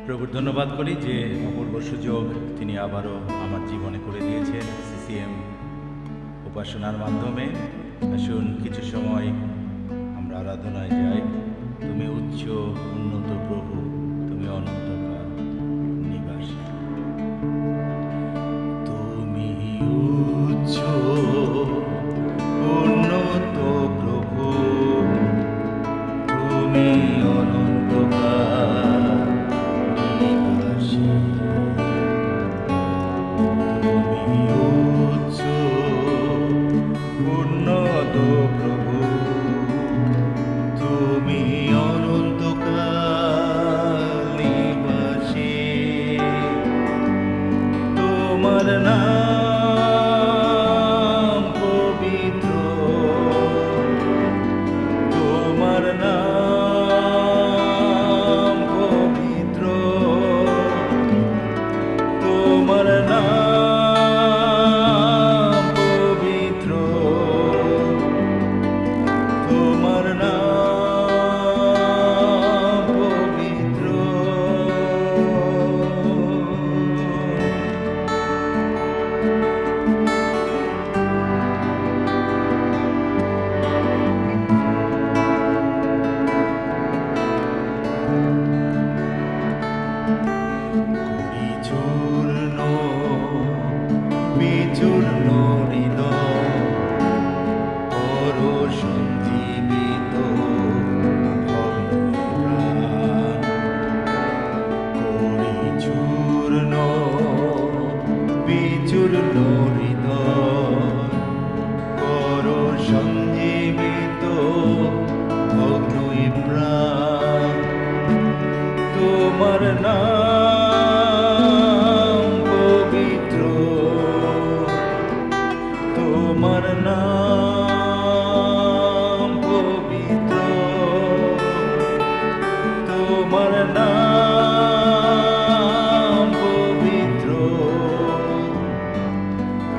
প্রভুর ধন্যবাদ করি যে অপূর্ব সুযোগ তিনি আবারও আমার জীবনে করে দিয়েছেন CCM উপাসনার মাধ্যমে। আসুন কিছু সময় আমরা আরাধনায় যাই। তুমি উচ্চ উন্নত প্রভু, তুমি অনন্তকাল নিবাসী। তুমি উচ্চ উন্নত প্রভু, তুমি অনন্তকাল নিবাসী। তুমি উচ্চ উন্নত প্রভু, তুমি অনন্তকাল নিবাসী। তোমার নাম পবিত্র, তোমার নাম পবিত্র, তোমার নাম পবিত্র, তোমার নাম পবিত্র। বিচূর্ণ বিচূর্ণ হৃদয় করো সঞ্জীবিত চূর্ণ বিচূর্ণ হৃদয় করো সঞ্জীবিত অগ্নি প্রাণ। তোমার নাম পবিত্র, তোমার নাম পবিত্র, তোমার নাম পবিত্র,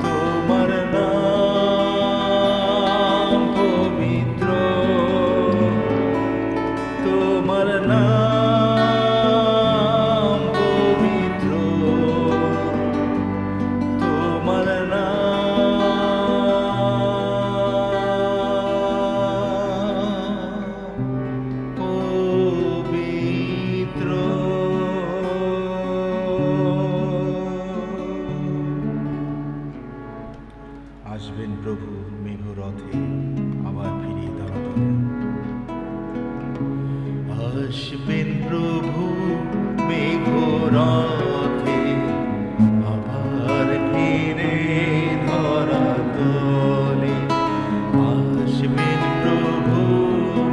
তোমার নাম পবিত্র, তোমার নাম পবিত্র, তোমার নাম পবিত্র। আসবেন প্রভু মেঘরথে, আবার ফিরে ধরাতলে। আসবেন প্রভু মেঘরথে, আবার ফিরে ধরাতলে। আসবেন প্রভু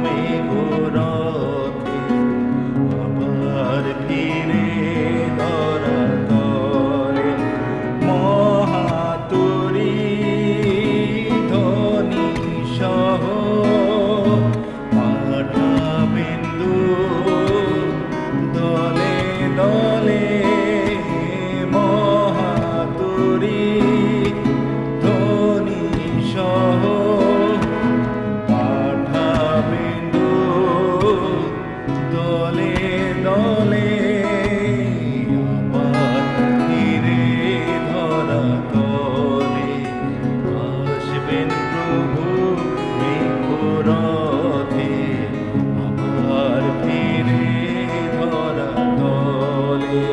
মেঘরথে, আবার ফিরে ধরাতলে। মহাতুরী ধ্বনি সহ পাঠাবেন দলে দলে। মহাতুরী ধ্বনি সহ পাঠাবেন দলে দলে। আবার ফিরে ধরাতলে। আসবেন প্রভু মেঘরথে, আবার ফিরে ধরাতলে।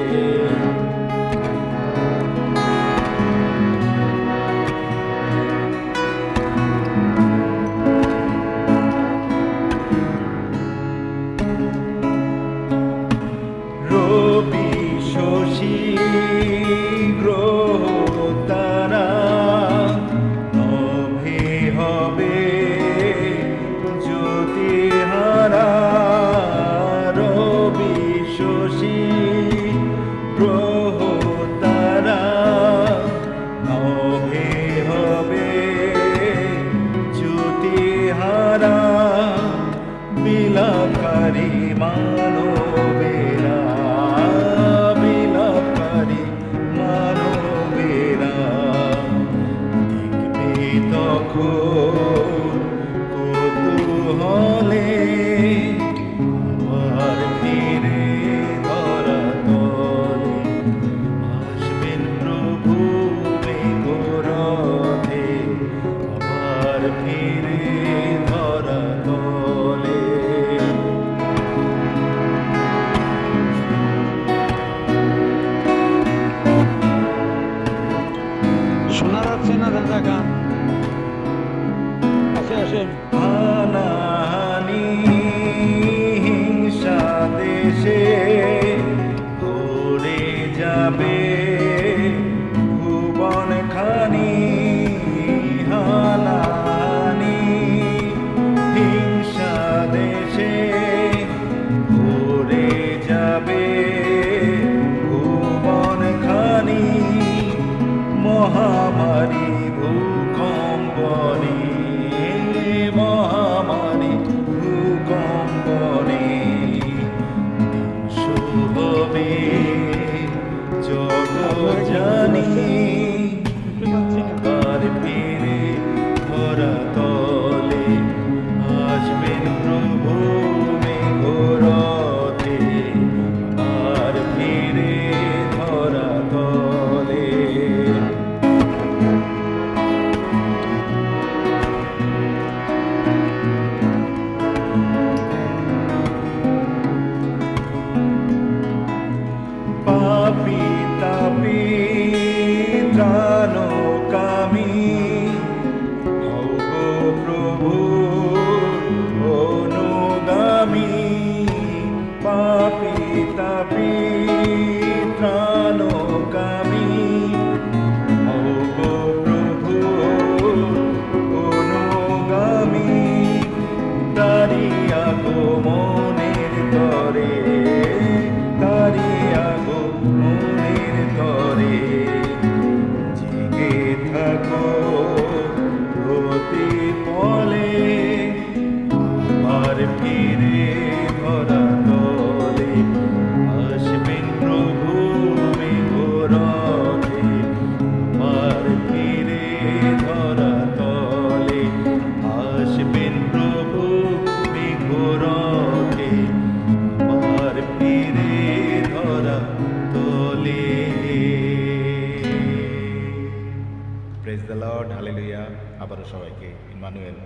রবি শশী গ্রহ তারা নভে হবে জ্যোতিহারা। রবি শশী গ্রহ তারা নভে হবে জ্যোতিহারা। বিলাপকারী মানবেরা, বিলাপকারী হবে যত জানি আবার ফিরে ধরা তলে আসবেন প্রভু মেঘরথে আবার ফিরে ধরা তলে পাপী তাপী ত্রাণকামী হও গো প্রভু অনুগামী পাপী তাপী ত্রাণকামী হও গো প্রভু অনুগামী দাঁড়িয়া গো মনের তরে দাঁড়িয়া গো মনের তরে জেগে থাকো প্রতি পলে আর ফিরে ধরা তলে আসবেন প্রভু মেঘরথে আর ফিরে ধরা তলে আসবেন প্রভু মেঘরথে আর ফিরে ধরা তলে প্রেজ দ্য লর্ড হালেলুয়া আবারও সবাইকে ইম্মানুয়েল